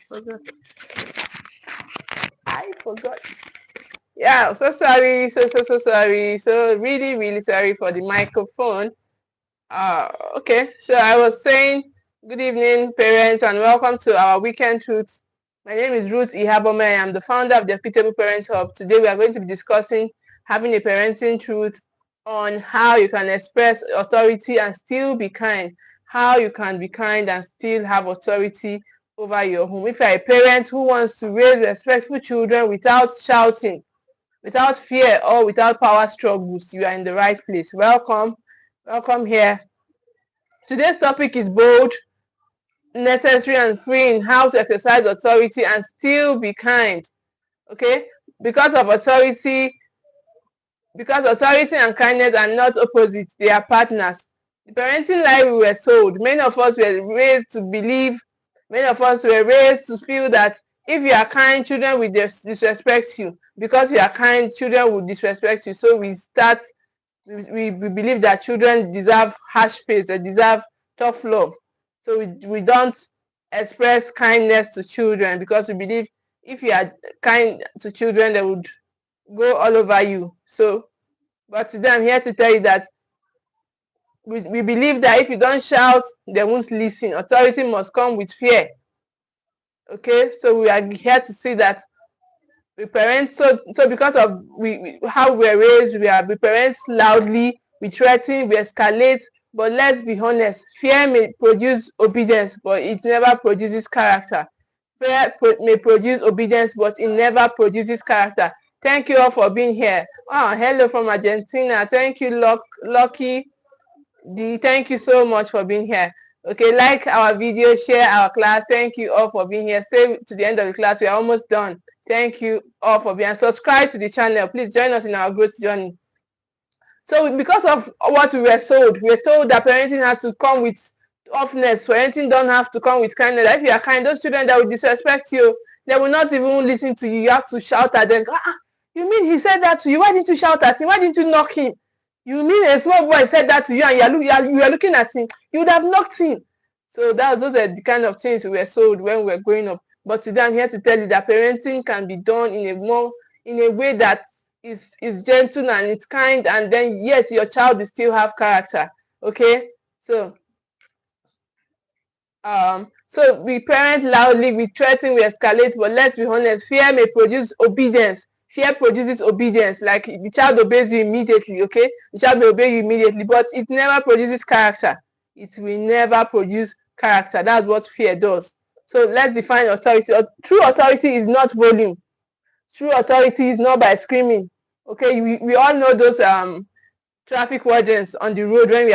Forgot. I forgot. Yeah, so sorry, so sorry. So really sorry for the microphone. Okay, so I was saying good evening, parents, and welcome to our weekend truth. My name is Ruth Ikhabomeh. I'm the founder of the Equitable Parent Hub. Today we are going to be discussing having a parenting truth on how you can express authority and still be kind. How you can be kind and still have authority over your home. If you're a parent who wants to raise respectful children without shouting, without fear, or without power struggles, you are in the right place. Welcome. Welcome here. Today's topic is bold, necessary, and free in how to exercise authority and still be kind. Okay? Because of authority, because authority and kindness are not opposites, they are partners. The parenting life we were sold, many of us were raised to believe, many of us were raised to feel that if you are kind, children will disrespect you. Because you are kind, children will disrespect you. So we believe that children deserve harsh face, they deserve tough love. So we don't express kindness to children because we believe if you are kind to children, they would go all over you. So, but today I'm here to tell you that we believe that if you don't shout, they won't listen. Authority must come with fear. Okay, so we are here to see that we parent so because of how we're raised, we parent loudly, we threaten, we escalate. But let's be honest, fear may produce obedience, but it never produces character. May produce obedience, but it never produces character. Thank you all for being here. Oh, hello from Argentina. Thank you, Lucky. Thank you so much for being here. Okay, like our video, share our class. Thank you all for being here. Stay to the end of the class. We are almost done. Thank you all for being here. Subscribe to the channel. Please join us in our growth journey. So because of what we were told that parenting has to come with toughness. Parenting don't have to come with kindness. If you are kind, those children that will disrespect you, they will not even listen to you. You have to shout at them. You mean he said that to you? Why didn't you shout at him? Why didn't you knock him? You mean a small boy said that to you and you are looking at him? You would have knocked him. So those are the kind of things we were sold when we were growing up. But today I'm here to tell you that parenting can be done in a way that is gentle and it's kind, and then yet your child will still have character. Okay? So we parent loudly, we threaten, we escalate, but let's be honest, fear may produce obedience. Fear produces obedience, like the child obeys you immediately, okay? The child will obey you immediately, but it never produces character. It will never produce character. That's what fear does. So let's define authority. True authority is not volume. True authority is not by screaming. Okay, we all know those traffic wardens on the road when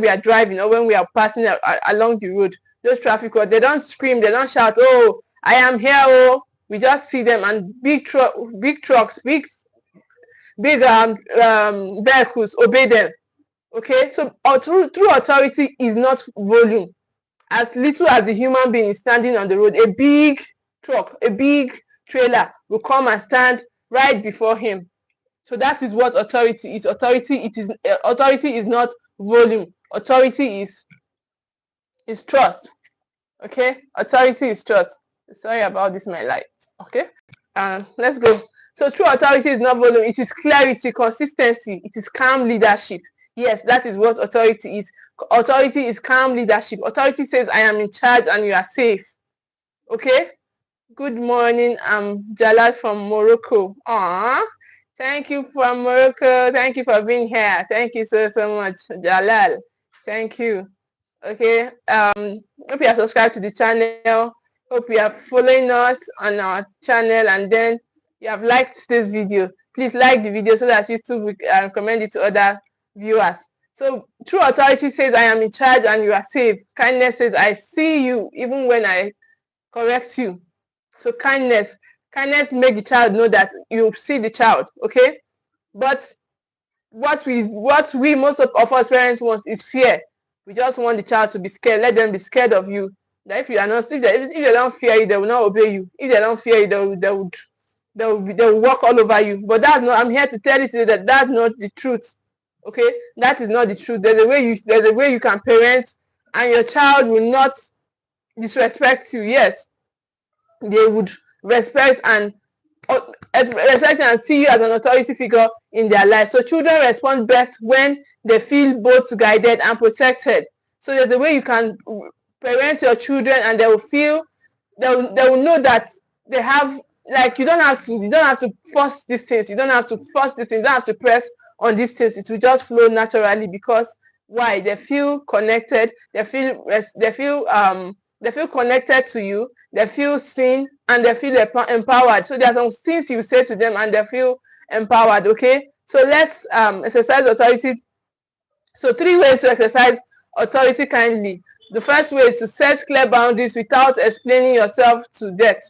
we are driving or when we are passing along the road. Those traffic wardens, they don't scream, they don't shout, "Oh, I am here!" Oh, we just see them, and big trucks, big vehicles obey them. Okay, so true authority is not volume. As little as the human being is standing on the road, a big truck, a big trailer will come and stand right before him. So that is what authority is. Authority is not volume. Authority is trust. Okay? Authority is trust. Sorry about this, my light. Okay? Let's go. So true authority is not volume. It is clarity, consistency. It is calm leadership. Yes, that is what authority is. Authority is calm leadership. Authority says, I am in charge and you are safe. Okay? Good morning. I'm Jalal from Morocco. Aww. Thank you from Morocco. Thank you for being here. Thank you so much, Jalal. Thank you. Okay. Hope you are subscribed to the channel. Hope you are following us on our channel, and then you have liked this video. Please like the video so that YouTube will recommend it to other viewers. So true authority says, I am in charge and you are safe. Kindness says, I see you even when I correct you. So kindness make the child know that you see the child, okay? But what we most of us parents want is fear. We just want the child to be scared. Let them be scared of you. That if you are not, if they don't fear you, they will not obey you. If they don't fear you, they will walk all over you. But that's not. I'm here to tell you today that that's not the truth. Okay, that is not the truth. There's a way you can parent, and your child will not disrespect you, yes, they would respect and respect and see you as an authority figure in their life. So children respond best when they feel both guided and protected. So there's a way you can parent your children, and they will feel, they will know that they have, like, you don't have to force these things, you don't have to press on these things. It will just flow naturally, because why? They feel connected, they feel connected to you, they feel seen, and they feel empowered. So there are some things you say to them and they feel empowered. Okay, so let's exercise authority. So 3 ways to exercise authority kindly. The first way is to set clear boundaries without explaining yourself to death.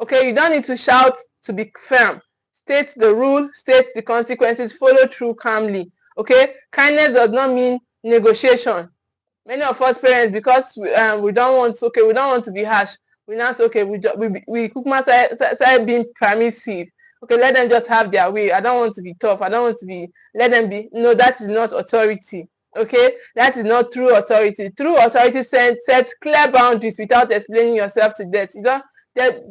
Okay, you don't need to shout to be firm. State the rule, state the consequences, follow through calmly. Okay, kindness does not mean negotiation. Many of us parents, because we don't want, okay, we don't want to be harsh, we now say, okay, we cook start being permissive. Okay, let them just have their way. I don't want to be tough. I don't want to be, let them be. No, that is not authority. Okay, that is not true authority. True authority sets clear boundaries without explaining yourself to death. You don't, that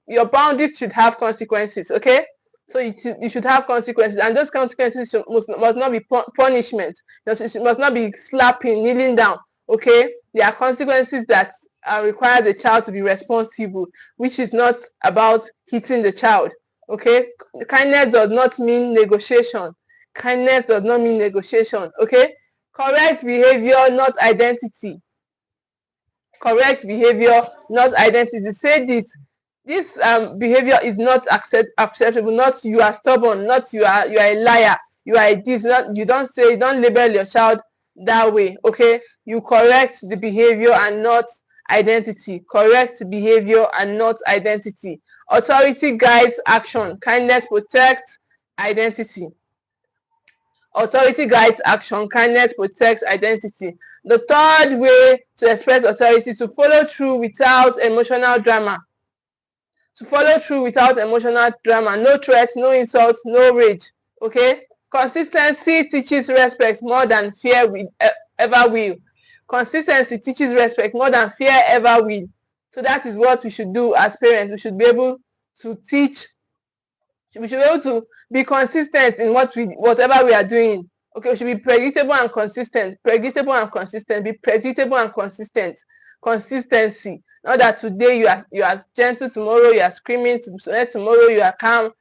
your boundaries should have consequences. Okay, so you should have consequences, and those consequences must not be punishment. It must not be slapping, kneeling down. Okay, there are consequences that require the child to be responsible, which is not about hitting the child. Okay, kindness does not mean negotiation. Kindness does not mean negotiation. Okay, correct behavior, not identity. Correct behavior, not identity. Say this behavior is not acceptable. Not you are stubborn. Not you are a liar. You are this. Not, you don't say, you don't label your child that way. Okay, you correct the behavior and not identity. Correct behavior and not identity. Authority guides action. Kindness protects identity. Authority guides action. Kindness protects identity. The third way to express authority, to follow through without emotional drama. To follow through without emotional drama. No threats, no insults, no rage. Okay? Consistency teaches respect more than fear ever will. Consistency teaches respect more than fear ever will. So that is what we should do as parents. We should be able to teach, we should be able to be consistent in whatever we are doing. Okay, we should be predictable and consistent. Predictable and consistent. Be predictable and consistent. Consistency. Not that today you are gentle, tomorrow you are screaming, tomorrow you are calm.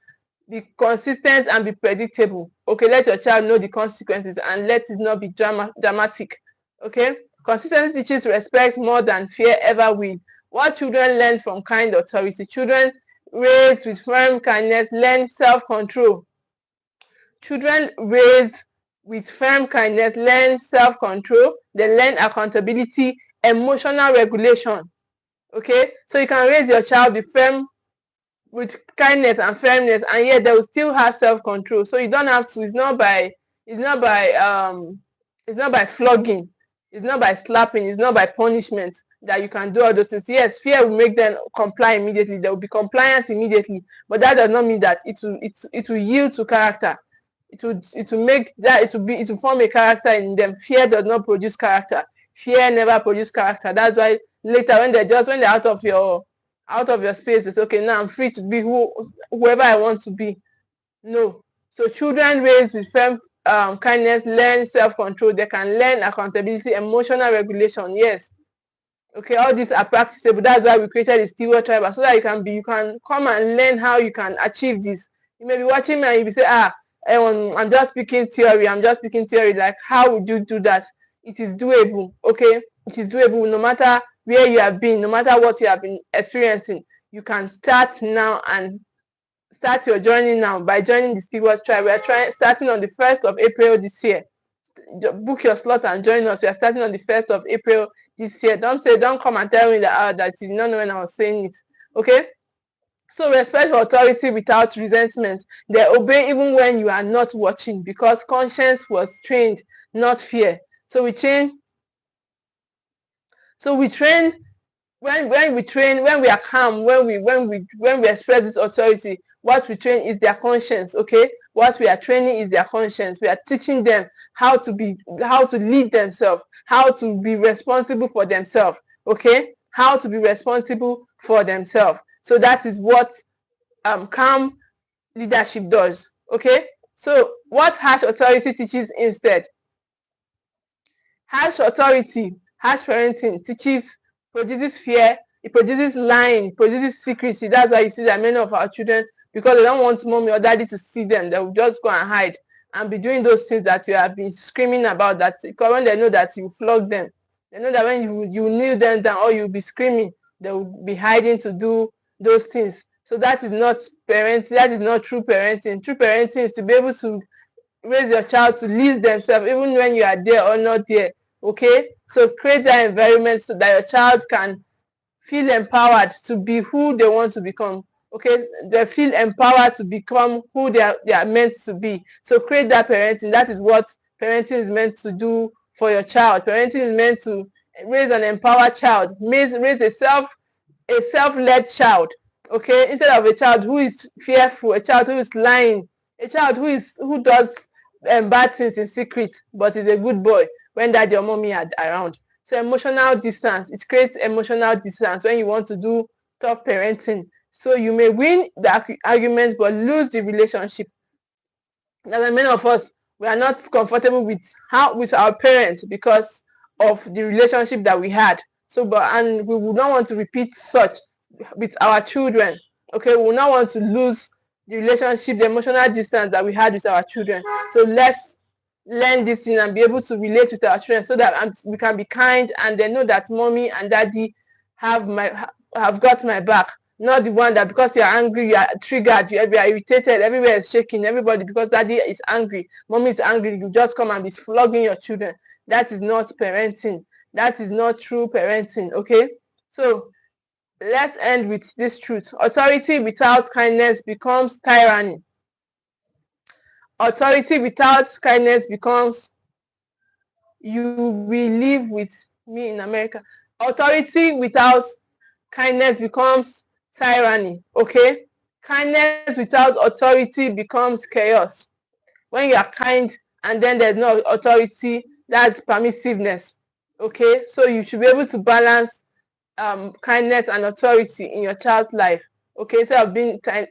Be consistent and be predictable. Okay, let your child know the consequences and let it not be dramatic. Okay, consistency teaches respect more than fear ever will. What children learn from kind authority? Children raised with firm kindness learn self-control. Children raised with firm kindness learn self-control. They learn accountability, emotional regulation. Okay, so you can raise your child with kindness and firmness, and yet they will still have self-control. So you don't have to. It's not by flogging. It's not by slapping. It's not by punishment that you can do all those things. Yes, fear will make them comply immediately. They will be compliant immediately, but that does not mean that it will yield to character. It will make that it will form a character in them. Fear does not produce character. Fear never produces character. That's why later when they're out of your space, it's okay, now I'm free to be whoever I want to be. No. So children raised with firm kindness learn self-control. They can learn accountability, emotional regulation. Yes. Okay, all these are practicable. That's why we created the steward tribe, so that you can come and learn how you can achieve this. You may be watching me and you be say, I'm just speaking theory. Like, how would you do that? It is doable. Okay, it is doable. No matter where you have been, no matter what you have been experiencing, you can start now and start your journey now by joining the steward tribe. We are starting on the 1st of April this year. Book your slot and join us. We are starting on the 1st of April this year. Don't come and tell me that you did not know when I was saying it. Okay? So respect for authority without resentment. They obey even when you are not watching, because conscience was trained, not fear. So we train when we are calm, when we express this authority, what we train is their conscience. Okay, what we are training is their conscience. We are teaching them how to lead themselves, how to be responsible for themselves. okay? How to be responsible for themselves. So that is what calm leadership does, okay? So what harsh authority teaches instead? Harsh authority, harsh parenting produces fear, it produces lying, produces secrecy. That's why you see that many of our children, because they don't want mommy or daddy to see them, they will just go and hide and be doing those things that you have been screaming about. That because when they know that you flog them, they know that when you kneel them down or you'll be screaming, they will be hiding to do those things. So that is not parenting. That is not true parenting. True parenting is to be able to raise your child to lead themselves even when you are there or not there, okay? So create that environment so that your child can feel empowered to be who they want to become, okay? They feel empowered to become who they are meant to be. So create that parenting. That is what parenting is meant to do for your child. Parenting is meant to raise an empowered child, raise a self-led child, okay, instead of a child who is fearful, a child who is lying, a child who does bad things in secret but is a good boy when daddy or mommy are around. So emotional distance, it creates emotional distance when you want to do tough parenting. So you may win the argument but lose the relationship. Now, many of us, we are not comfortable with our parents because of the relationship that we had. So, and we would not want to repeat such with our children. Okay, we will not want to lose the relationship, the emotional distance that we had with our children. So let's learn this thing and be able to relate with our children so that we can be kind and they know that mommy and daddy have got my back. Not the one that because you're angry, you are triggered, you are irritated, everywhere is shaking, everybody because daddy is angry, mommy is angry, you just come and be flogging your children. That is not parenting. That is not true parenting, okay? So let's end with this truth. Authority without kindness becomes tyranny. Authority without kindness becomes you will live with me in America. Authority without kindness becomes tyranny, okay? Kindness without authority becomes chaos. When you are kind and then there's no authority, that's permissiveness, okay? So you should be able to balance kindness and authority in your child's life, okay? Instead of being a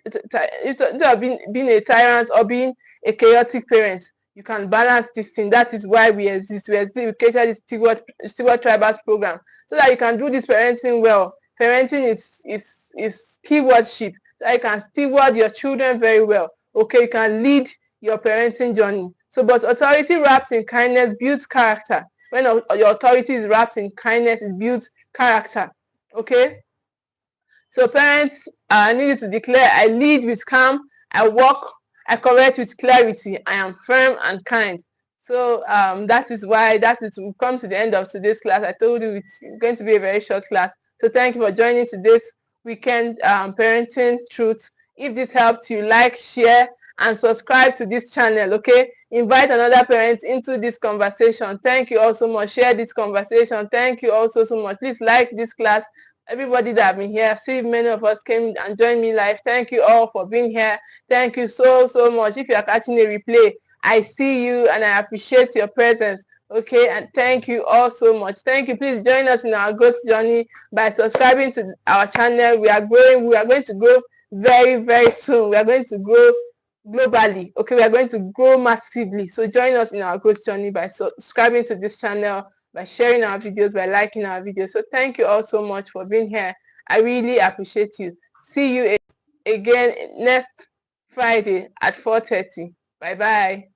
tyrant or being a chaotic parent, you can balance this thing. That is why we exist. We created this Steward Tribals program so that you can do this parenting well. Parenting is stewardship. So you can steward your children very well. Okay, you can lead your parenting journey. So, but authority wrapped in kindness builds character. When your authority is wrapped in kindness, it builds character. Okay, so parents need to declare, I lead with calm, I walk, I correct with clarity, I am firm and kind. So that is we've come to the end of today's class. I told you it's going to be a very short class. So thank you for joining today's weekend parenting truth. If this helped you, like, share, and subscribe to this channel, okay? Invite another parent into this conversation. Thank you all so much. Share this conversation. Thank you all so much. Please like this class. Everybody that have been here, see many of us came and joined me live. Thank you all for being here. Thank you so much. If you are catching a replay, I see you and I appreciate your presence. Okay, and thank you all so much. Thank you. Please join us in our growth journey by subscribing to our channel. We are growing. We are going to grow very soon. We are going to grow globally. Okay, we are going to grow massively. So join us in our growth journey by subscribing to this channel, by sharing our videos, by liking our videos. So thank you all so much for being here. I really appreciate you. See you again next Friday at 4:30. Bye bye.